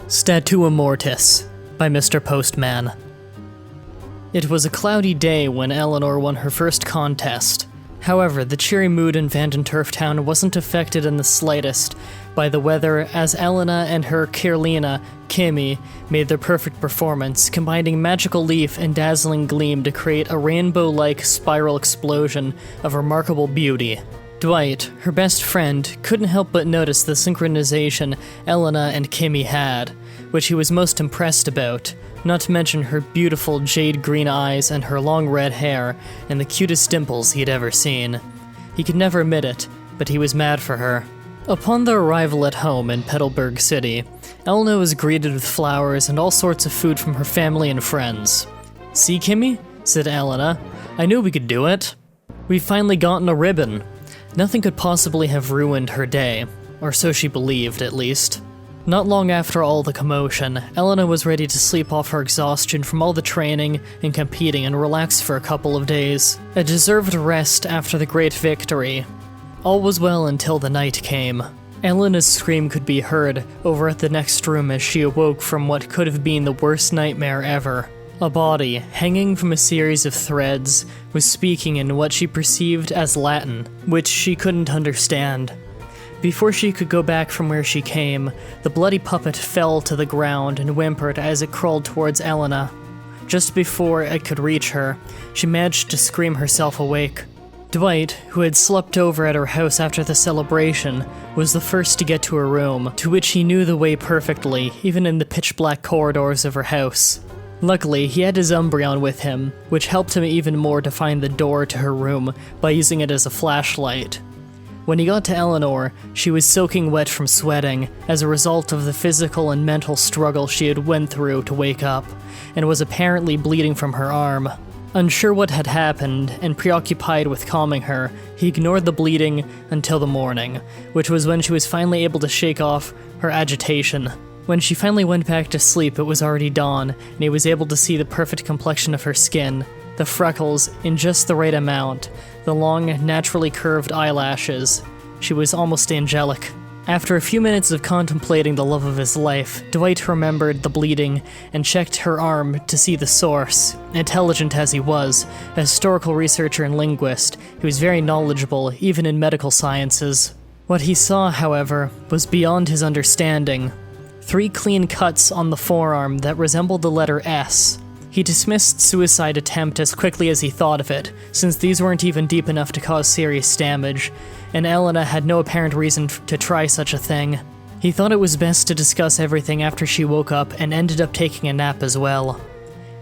Statua Mortis by Mr. Postman. It was a cloudy day when Eleanor won her first contest. However, the cheery mood in Vandenturf Town wasn't affected in the slightest by the weather, as Elena and her Kirlina, Kimmy, made their perfect performance, combining magical leaf and dazzling gleam to create a rainbow-like spiral explosion of remarkable beauty. Dwight, her best friend, couldn't help but notice the synchronization Elena and Kimmy had, which he was most impressed about, not to mention her beautiful jade green eyes and her long red hair and the cutest dimples he'd ever seen. He could never admit it, but he was mad for her. Upon their arrival at home in Petalburg City, Elena was greeted with flowers and all sorts of food from her family and friends. "See, Kimmy?" said Elena. "I knew we could do it. We've finally gotten a ribbon." Nothing could possibly have ruined her day, or so she believed, at least. Not long after all the commotion, Elena was ready to sleep off her exhaustion from all the training and competing and relax for a couple of days. A deserved rest after the great victory. All was well until the night came. Elena's scream could be heard over at the next room as she awoke from what could have been the worst nightmare ever. A body, hanging from a series of threads, was speaking in what she perceived as Latin, which she couldn't understand. Before she could go back from where she came, the bloody puppet fell to the ground and whimpered as it crawled towards Elena. Just before it could reach her, she managed to scream herself awake. Dwight, who had slept over at her house after the celebration, was the first to get to her room, to which he knew the way perfectly, even in the pitch-black corridors of her house. Luckily, he had his Umbreon with him, which helped him even more to find the door to her room by using it as a flashlight. When he got to Eleanor, she was soaking wet from sweating as a result of the physical and mental struggle she had went through to wake up, and was apparently bleeding from her arm. Unsure what had happened, and preoccupied with calming her, he ignored the bleeding until the morning, which was when she was finally able to shake off her agitation. When she finally went back to sleep, it was already dawn, and he was able to see the perfect complexion of her skin, the freckles in just the right amount, the long, naturally curved eyelashes. She was almost angelic. After a few minutes of contemplating the love of his life, Dwight remembered the bleeding and checked her arm to see the source. Intelligent as he was, a historical researcher and linguist, he was very knowledgeable, even in medical sciences. What he saw, however, was beyond his understanding. 3 clean cuts on the forearm that resembled the letter S. He dismissed suicide attempt as quickly as he thought of it, since these weren't even deep enough to cause serious damage, and Elena had no apparent reason to try such a thing. He thought it was best to discuss everything after she woke up and ended up taking a nap as well.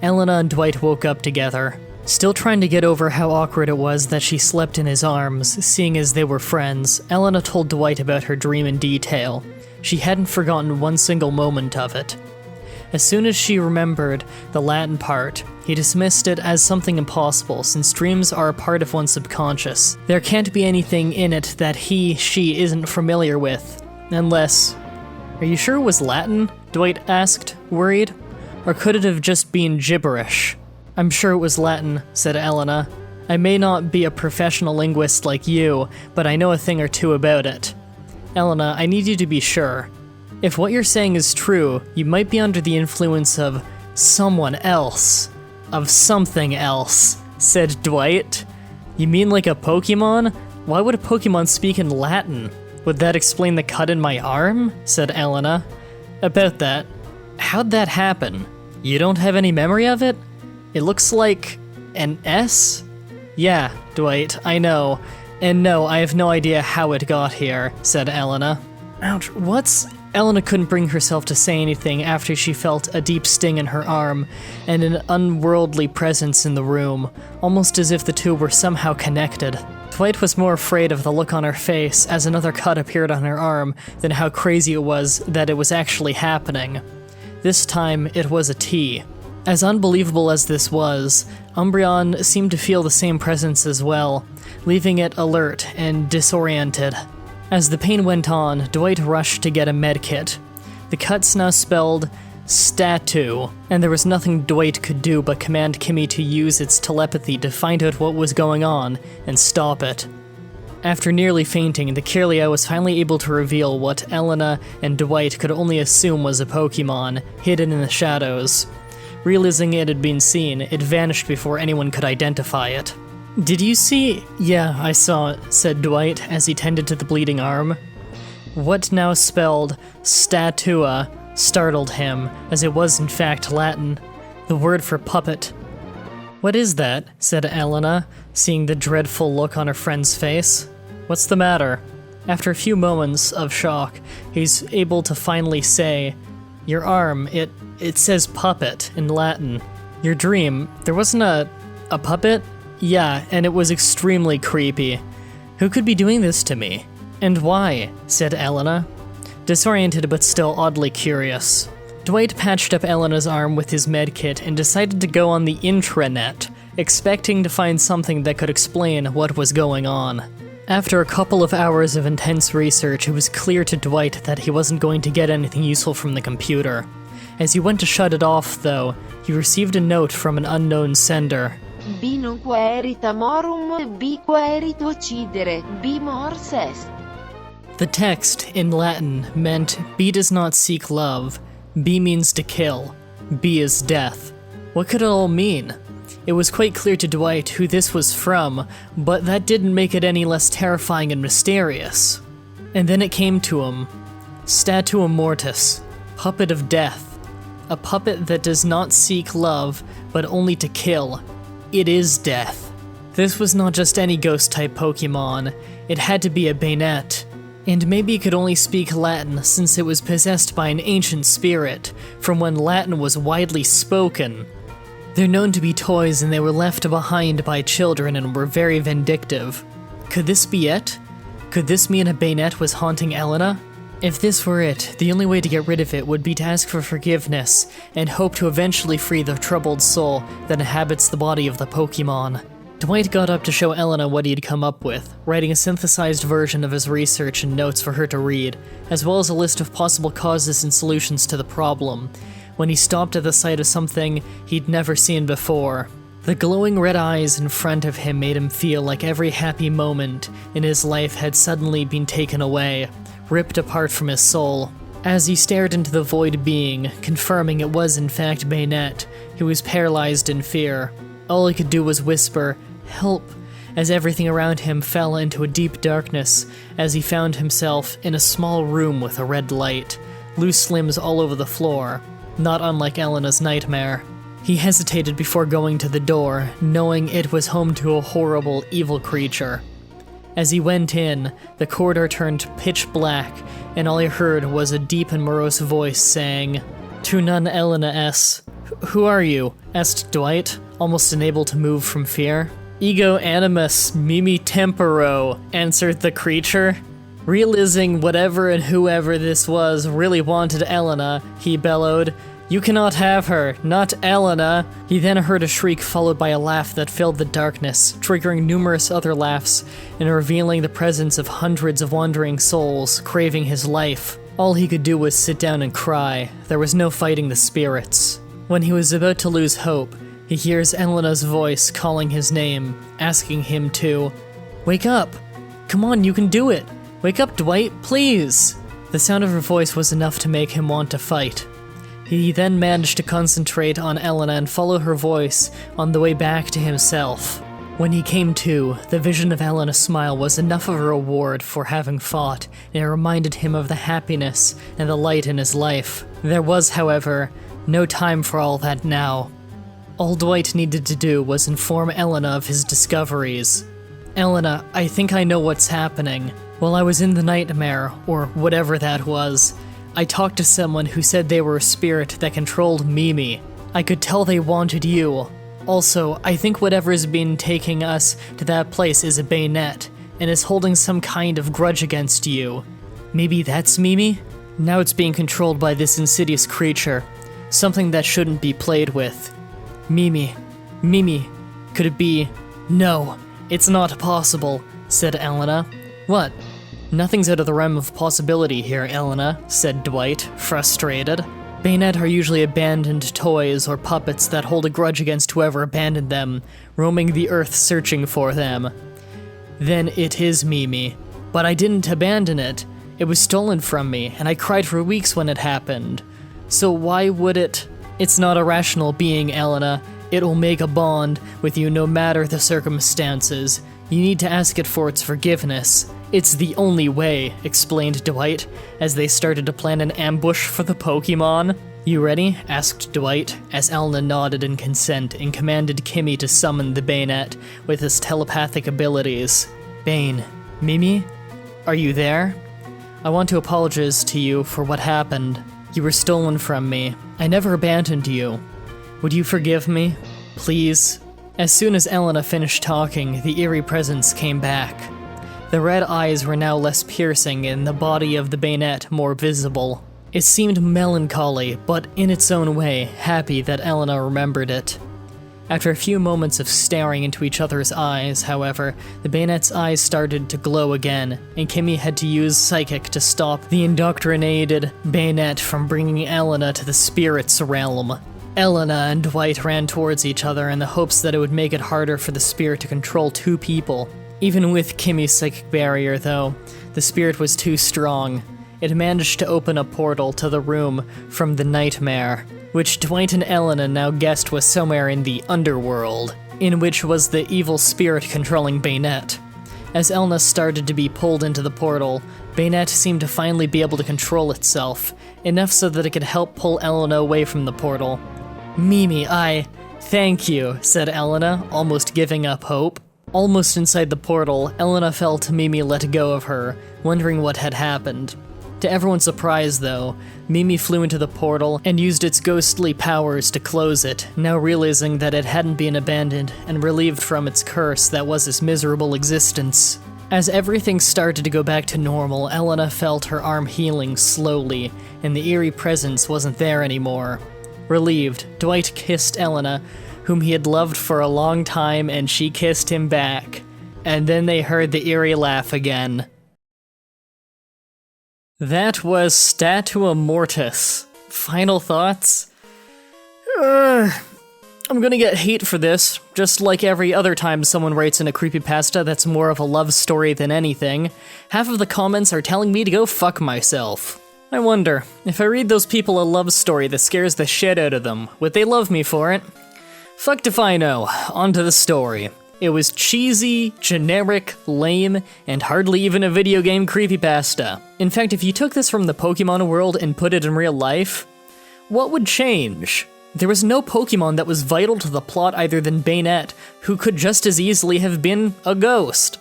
Elena and Dwight woke up together, still trying to get over how awkward it was that she slept in his arms, seeing as they were friends. Elena told Dwight about her dream in detail. She hadn't forgotten one single moment of it. As soon as she remembered the Latin part, he dismissed it as something impossible, since dreams are a part of one's subconscious. There can't be anything in it that she isn't familiar with. Unless... "Are you sure it was Latin?" Dwight asked, worried. "Or could it have just been gibberish?" "I'm sure it was Latin," said Elena. "I may not be a professional linguist like you, but I know a thing or two about it. Elena, I need you to be sure. If what you're saying is true, you might be under the influence of someone else. Of something else," said Dwight. "You mean like a Pokémon? Why would a Pokémon speak in Latin?" "Would that explain the cut in my arm?" said Elena. "About that, how'd that happen? You don't have any memory of it? It looks like an S?" "Yeah, Dwight, I know. And no, I have no idea how it got here," said Elena. "Ouch, what's..." Elena couldn't bring herself to say anything after she felt a deep sting in her arm and an unworldly presence in the room, almost as if the two were somehow connected. Dwight was more afraid of the look on her face as another cut appeared on her arm than how crazy it was that it was actually happening. This time, it was a T. As unbelievable as this was, Umbreon seemed to feel the same presence as well, leaving it alert and disoriented. As the pain went on, Dwight rushed to get a medkit. The cuts now spelled Statu, and there was nothing Dwight could do but command Kimmy to use its telepathy to find out what was going on and stop it. After nearly fainting, the Kirlia was finally able to reveal what Elena and Dwight could only assume was a Pokémon, hidden in the shadows. Realizing it had been seen, it vanished before anyone could identify it. "Did you see?" "Yeah, I saw it," said Dwight as he tended to the bleeding arm. What now spelled Statua startled him, as it was in fact Latin, the word for puppet. "What is that?" said Elena, seeing the dreadful look on her friend's face. "What's the matter?" After a few moments of shock, he's able to finally say, "Your arm, it says puppet in Latin. Your dream, there wasn't a puppet?" "Yeah, and it was extremely creepy. Who could be doing this to me? And why?" said Elena, disoriented but still oddly curious. Dwight patched up Elena's arm with his medkit and decided to go on the intranet, expecting to find something that could explain what was going on. After a couple of hours of intense research, it was clear to Dwight that he wasn't going to get anything useful from the computer. As he went to shut it off, though, he received a note from an unknown sender. B non querit amorum, B querit occidere, B mors est. The text, in Latin, meant B does not seek love, B means to kill, B is death. What could it all mean? It was quite clear to Dwight who this was from, but that didn't make it any less terrifying and mysterious. And then it came to him. Statua Mortis, puppet of death. A puppet that does not seek love, but only to kill. It is death. This was not just any ghost-type Pokémon, it had to be a Banette. And maybe it could only speak Latin since it was possessed by an ancient spirit, from when Latin was widely spoken. They're known to be toys and they were left behind by children and were very vindictive. Could this be it? Could this mean a Banette was haunting Elena? If this were it, the only way to get rid of it would be to ask for forgiveness and hope to eventually free the troubled soul that inhabits the body of the Pokémon. Dwight got up to show Elena what he had come up with, writing a synthesized version of his research and notes for her to read, as well as a list of possible causes and solutions to the problem, when he stopped at the sight of something he'd never seen before. The glowing red eyes in front of him made him feel like every happy moment in his life had suddenly been taken away, ripped apart from his soul. As he stared into the void being, confirming it was in fact Banette, he was paralyzed in fear. All he could do was whisper, "Help," as everything around him fell into a deep darkness as he found himself in a small room with a red light, loose limbs all over the floor, not unlike Elena's nightmare. He hesitated before going to the door, knowing it was home to a horrible, evil creature. As he went in, the corridor turned pitch black, and all he heard was a deep and morose voice saying, "To none Elena S." "Who are you?" asked Dwight, almost unable to move from fear. "Ego animus mimi temporo," answered the creature. Realizing whatever and whoever this was really wanted Elena, he bellowed, "You cannot have her, not Elena." He then heard a shriek followed by a laugh that filled the darkness, triggering numerous other laughs and revealing the presence of hundreds of wandering souls craving his life. All he could do was sit down and cry. There was no fighting the spirits. When he was about to lose hope, he hears Elena's voice calling his name, asking him to wake up. "Come on, you can do it. Wake up, Dwight, please." The sound of her voice was enough to make him want to fight. He then managed to concentrate on Elena and follow her voice on the way back to himself. When he came to, the vision of Elena's smile was enough of a reward for having fought, and it reminded him of the happiness and the light in his life. There was, however, no time for all that now. All Dwight needed to do was inform Elena of his discoveries. "Elena, I think I know what's happening. While I was in the nightmare, or whatever that was, I talked to someone who said they were a spirit that controlled Mimi. I could tell they wanted you. Also, I think whatever's been taking us to that place is a Banette, and is holding some kind of grudge against you. Maybe that's Mimi? Now it's being controlled by this insidious creature, something that shouldn't be played with. Mimi. Could it be? No, it's not possible," said Elena. "What? Nothing's out of the realm of possibility here, Elena," said Dwight, frustrated. "Banette are usually abandoned toys or puppets that hold a grudge against whoever abandoned them, roaming the earth searching for them. Then it is Mimi. But I didn't abandon it. It was stolen from me, and I cried for weeks when it happened. So why would it? It's not a rational being, Elena. It'll make a bond with you no matter the circumstances. You need to ask it for its forgiveness. It's the only way, explained Dwight, as they started to plan an ambush for the Pokémon. You ready? Asked Dwight, as Elena nodded in consent and commanded Kimmy to summon the Bayonet with his telepathic abilities. Bane, Mimi? Are you there? I want to apologize to you for what happened. You were stolen from me. I never abandoned you. Would you forgive me? Please? As soon as Elena finished talking, the eerie presence came back. The red eyes were now less piercing and the body of the Bayonet more visible. It seemed melancholy, but in its own way, happy that Elena remembered it. After a few moments of staring into each other's eyes, however, the Bayonet's eyes started to glow again, and Kimmy had to use Psychic to stop the indoctrinated Bayonet from bringing Elena to the spirit's realm. Elena and Dwight ran towards each other in the hopes that it would make it harder for the spirit to control two people. Even with Kimmy's psychic barrier, though, the spirit was too strong. It managed to open a portal to the room from the nightmare, which Dwight and Elena now guessed was somewhere in the underworld, in which was the evil spirit controlling Bayonet. As Elena started to be pulled into the portal, Bayonet seemed to finally be able to control itself, enough so that it could help pull Elena away from the portal. Mimi, thank you, said Elena, almost giving up hope. Almost inside the portal, Elena felt Mimi let go of her, wondering what had happened. To everyone's surprise, though, Mimi flew into the portal and used its ghostly powers to close it, now realizing that it hadn't been abandoned and relieved from its curse that was its miserable existence. As everything started to go back to normal, Elena felt her arm healing slowly, and the eerie presence wasn't there anymore. Relieved, Dwight kissed Elena, whom he had loved for a long time, and she kissed him back. And then they heard the eerie laugh again. That was Statua Mortis. Final thoughts? I'm gonna get hate for this, just like every other time someone writes in a creepypasta that's more of a love story than anything. Half of the comments are telling me to go fuck myself. I wonder, if I read those people a love story that scares the shit out of them, would they love me for it? Fucked if I know. On to the story. It was cheesy, generic, lame, and hardly even a video game creepypasta. In fact, if you took this from the Pokémon world and put it in real life, what would change? There was no Pokémon that was vital to the plot other than Bayonet, who could just as easily have been a ghost.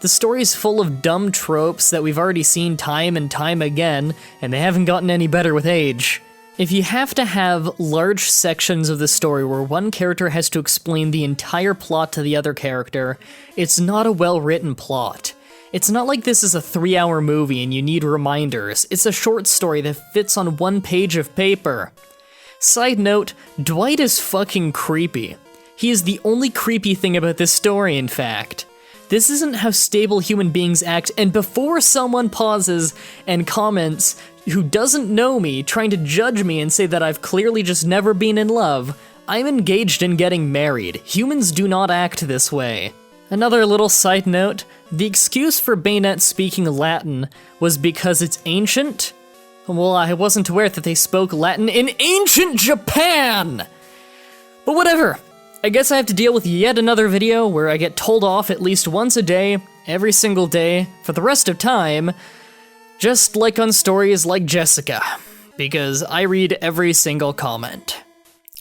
The story's full of dumb tropes that we've already seen time and time again, and they haven't gotten any better with age. If you have to have large sections of the story where one character has to explain the entire plot to the other character, it's not a well-written plot. It's not like this is a 3-hour movie and you need reminders. It's a short story that fits on one page of paper. Side note, Dwight is fucking creepy. He is the only creepy thing about this story, in fact. This isn't how stable human beings act, and before someone pauses and comments, who doesn't know me, trying to judge me and say that I've clearly just never been in love, I'm engaged in getting married. Humans do not act this way. Another little side note, the excuse for Bayonet speaking Latin was because it's ancient? Well, I wasn't aware that they spoke Latin in ancient Japan! But whatever. I guess I have to deal with yet another video where I get told off at least once a day, every single day, for the rest of time, just like on stories like Jessica, because I read every single comment.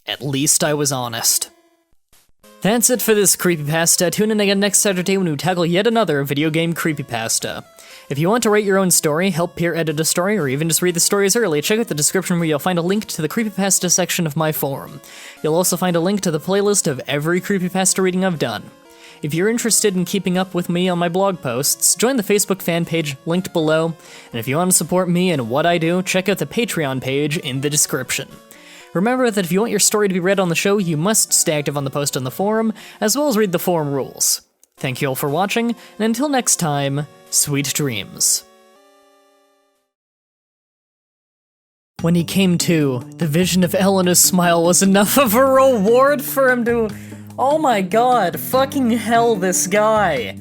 At least I was honest. That's it for this creepypasta. Tune in again next Saturday when we tackle yet another video game creepypasta. If you want to write your own story, help peer edit a story, or even just read the stories early, check out the description where you'll find a link to the creepypasta section of my forum. You'll also find a link to the playlist of every creepypasta reading I've done. If you're interested in keeping up with me on my blog posts, join the Facebook fan page linked below, and if you want to support me and what I do, check out the Patreon page in the description. Remember that if you want your story to be read on the show, you must stay active on the post on the forum, as well as read the forum rules. Thank you all for watching, and until next time, sweet dreams. When he came to, the vision of Elena's smile was enough of a reward for him to... Oh my god, fucking hell, this guy.